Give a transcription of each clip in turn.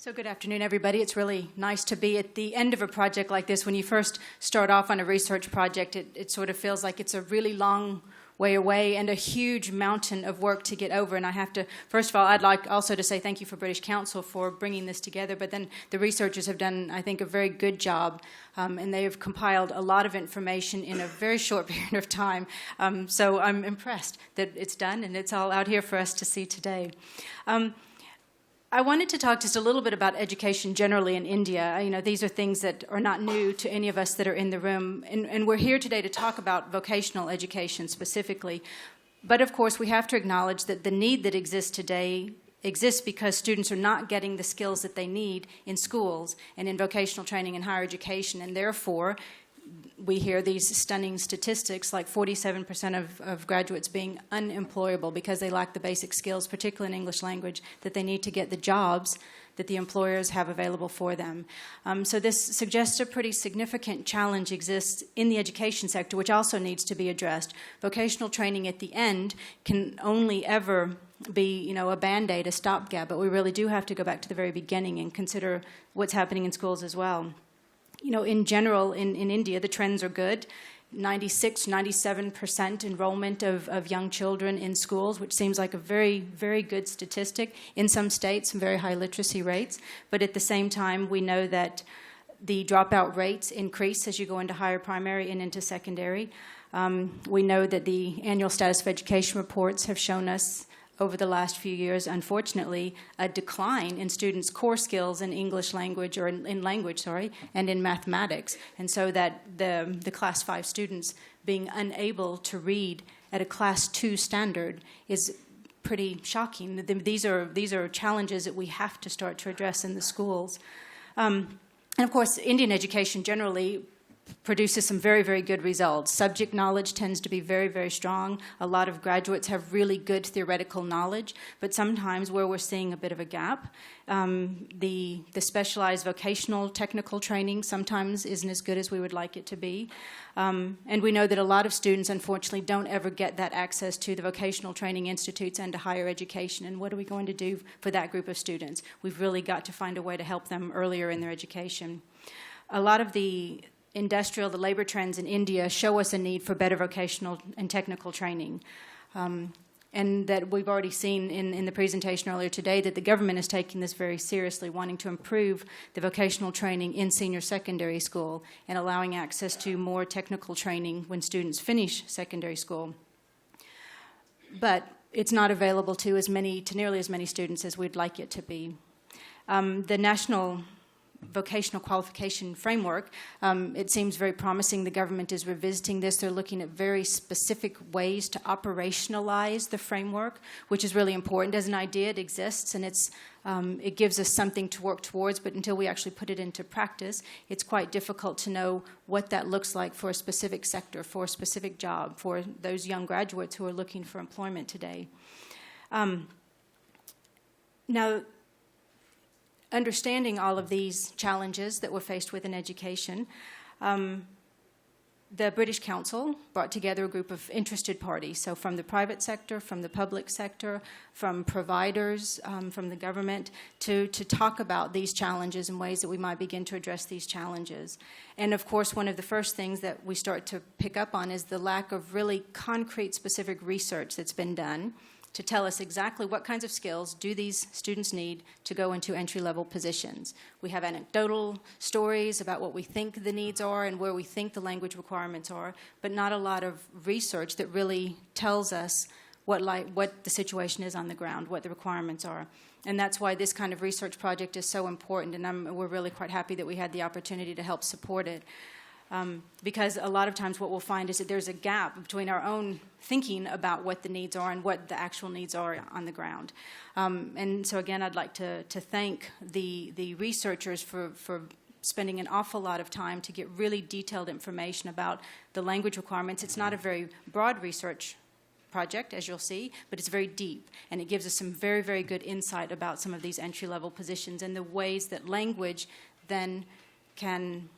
So good afternoon, everybody. It's really nice to be at the end of a project like this. When you first start off on a research project, it sort of feels like it's a really long way away and a huge mountain of work to get over. And I have to, first of all, I'd like also to say thank you for British Council for bringing this together. But then the researchers have done, I think, a very good job. And they have compiled a lot of information in a very short period of time. So I'm impressed that it's done and it's all out here for us to see today. I wanted to talk just a little bit about education generally in India. You know, these are things that are not new to any of us that are in the room. And we're here today to talk about vocational education specifically. But of course, we have to acknowledge that the need that exists today exists because students are not getting the skills that they need in schools and in vocational training and higher education. And therefore, we hear these stunning statistics, like 47% of graduates being unemployable because they lack the basic skills, particularly in English language, that they need to get the jobs that the employers have available for them. So this suggests a pretty significant challenge exists in the education sector, which also needs to be addressed. Vocational training at the end can only ever be, you know, a Band-Aid, a stopgap, but we really do have to go back to the very beginning and consider what's happening in schools as well. You know, in general, in India, the trends are good. 96, 97% enrollment of young children in schools, which seems like a very, very good statistic. In some states, some very high literacy rates. But at the same time, we know that the dropout rates increase as you go into higher primary and into secondary. We know that the annual status of education reports have shown us over the last few years, unfortunately, a decline in students' core skills in English language, or in language, and in mathematics. And so that the Class 5 students being unable to read at a Class 2 standard is pretty shocking. These are challenges that we have to start to address in the schools. And of course, Indian education generally produces some very, very good results. Subject knowledge tends to be very, very strong. A lot of graduates have really good theoretical knowledge, but sometimes where we're seeing a bit of a gap, the specialized vocational technical training sometimes isn't as good as we would like it to be. And we know that a lot of students, unfortunately, don't ever get that access to the vocational training institutes and to higher education. And what are we going to do for that group of students? We've really got to find a way to help them earlier in their education. A lot of the the labor trends in India show us a need for better vocational and technical training. And that we've already seen in the presentation earlier today that the government is taking this very seriously, wanting to improve the vocational training in senior secondary school and allowing access to more technical training when students finish secondary school. But it's not available to nearly as many students as we'd like it to be. The National Vocational Qualification Framework, it seems very promising. The government is revisiting this. They're looking at very specific ways to operationalize the framework, which is really important. As an idea, it exists, and it gives us something to work towards, but until we actually put it into practice, it's quite difficult to know what that looks like for a specific sector, for a specific job, for those young graduates who are looking for employment today. Now, understanding all of these challenges that we're faced with in education, the British Council brought together a group of interested parties, so from the private sector, from the public sector, from providers, from the government, to talk about these challenges and ways that we might begin to address these challenges. And of course, one of the first things that we start to pick up on is the lack of really concrete, specific research that's been done to tell us exactly what kinds of skills do these students need to go into entry-level positions. We have anecdotal stories about what we think the needs are and where we think the language requirements are, but not a lot of research that really tells us what the situation is on the ground, what the requirements are. And that's why this kind of research project is so important, and we're really quite happy that we had the opportunity to help support it. Because a lot of times what we'll find is that there's a gap between our own thinking about what the needs are and what the actual needs are on the ground. And so again, I'd like to thank the researchers for spending an awful lot of time to get really detailed information about the language requirements. It's not a very broad research project, as you'll see, but it's very deep, and it gives us some very, very good insight about some of these entry-level positions and the ways that language then can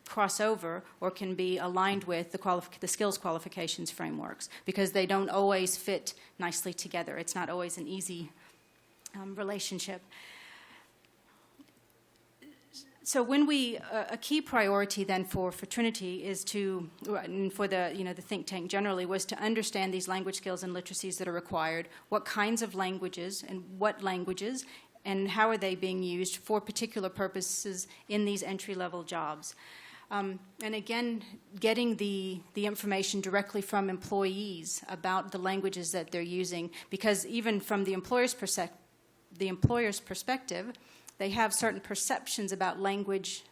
cross over or can be aligned with the skills qualifications frameworks, because they don't always fit nicely together. It's not always an easy relationship. So when a key priority then for Trinity is to, and for the think tank generally, was to understand these language skills and literacies that are required, what kinds of languages and what languages, and how are they being used for particular purposes in these entry-level jobs. And again, getting the information directly from employees about the languages that they're using, because even from the employer's perspective, they have certain perceptions about language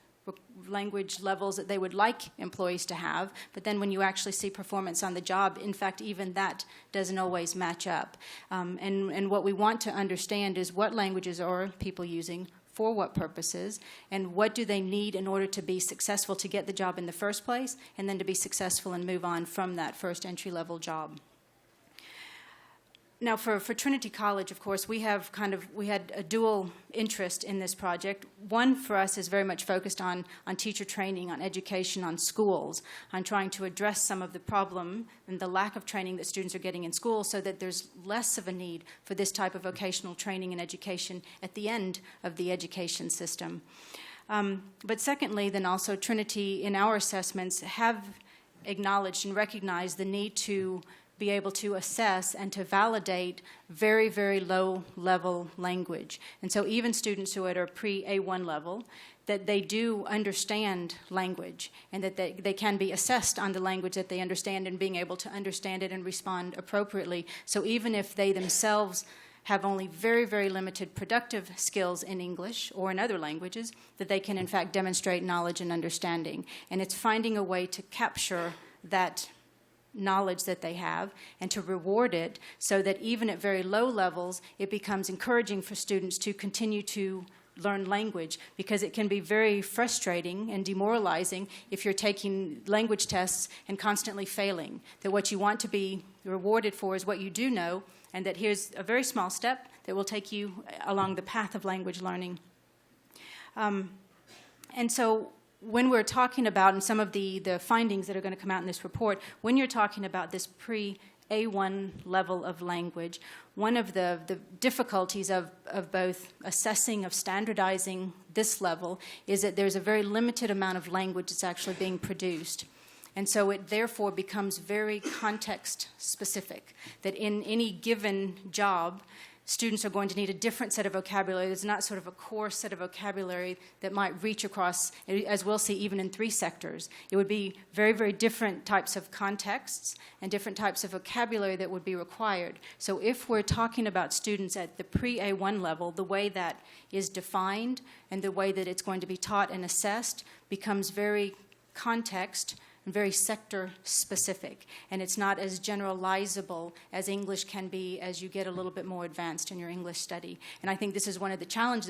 levels that they would like employees to have, but then when you actually see performance on the job, in fact, even that doesn't always match up. And what we want to understand is what languages are people using, for what purposes, and what do they need in order to be successful to get the job in the first place, and then to be successful and move on from that first entry-level job. Now, for Trinity College, of course, we had a dual interest in this project. One, for us, is very much focused on teacher training, on education, on schools, on trying to address some of the problem and the lack of training that students are getting in school so that there's less of a need for this type of vocational training and education at the end of the education system. But secondly, then also Trinity, in our assessments, have acknowledged and recognized the need to be able to assess and to validate very, very low-level language. And so even students who are pre-A1 level, that they do understand language and that they can be assessed on the language that they understand and being able to understand it and respond appropriately. So even if they themselves have only very, very limited productive skills in English or in other languages, that they can in fact demonstrate knowledge and understanding. And it's finding a way to capture that knowledge that they have and to reward it so that even at very low levels it becomes encouraging for students to continue to learn language, because it can be very frustrating and demoralizing if you're taking language tests and constantly failing. That what you want to be rewarded for is what you do know, and that here's a very small step that will take you along the path of language learning. And so when we're talking about, and some of the findings that are going to come out in this report, when you're talking about this pre-A1 level of language, one of the difficulties of both assessing, of standardizing this level, is that there's a very limited amount of language that's actually being produced. And so it therefore becomes very context specific, that in any given job, students are going to need a different set of vocabulary. There's not sort of a core set of vocabulary that might reach across, as we'll see, even in 3 sectors. It would be very, very different types of contexts and different types of vocabulary that would be required. So if we're talking about students at the pre-A1 level, the way that is defined and the way that it's going to be taught and assessed becomes very context and very sector specific, and it's not as generalizable as English can be as you get a little bit more advanced in your English study. And I think this is one of the challenges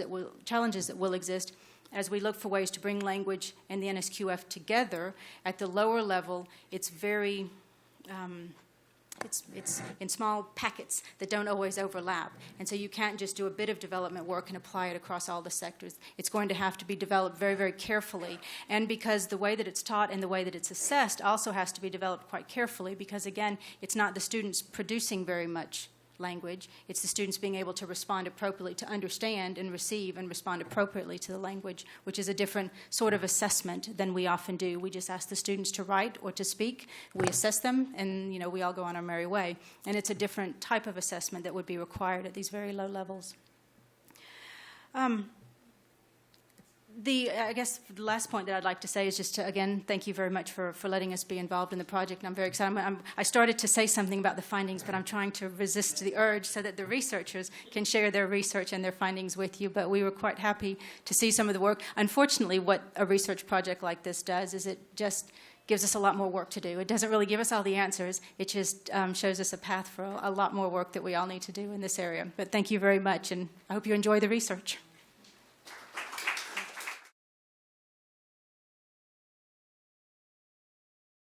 that will exist as we look for ways to bring language and the NSQF together. At the lower level, it's very it's in small packets that don't always overlap. And so you can't just do a bit of development work and apply it across all the sectors. It's going to have to be developed very, very carefully. And because the way that it's taught and the way that it's assessed also has to be developed quite carefully, because, again, it's not the students producing very much language. It's the students being able to respond appropriately, to understand and receive and respond appropriately to the language, which is a different sort of assessment than we often do. We just ask the students to write or to speak. We assess them, and we all go on our merry way. And it's a different type of assessment that would be required at these very low levels. I guess the last point that I'd like to say is just to, again, thank you very much for letting us be involved in the project. And I'm very excited. I started to say something about the findings, but I'm trying to resist the urge so that the researchers can share their research and their findings with you. But we were quite happy to see some of the work. Unfortunately, what a research project like this does is it just gives us a lot more work to do. It doesn't really give us all the answers. It just shows us a path for a lot more work that we all need to do in this area. But thank you very much, and I hope you enjoy the research.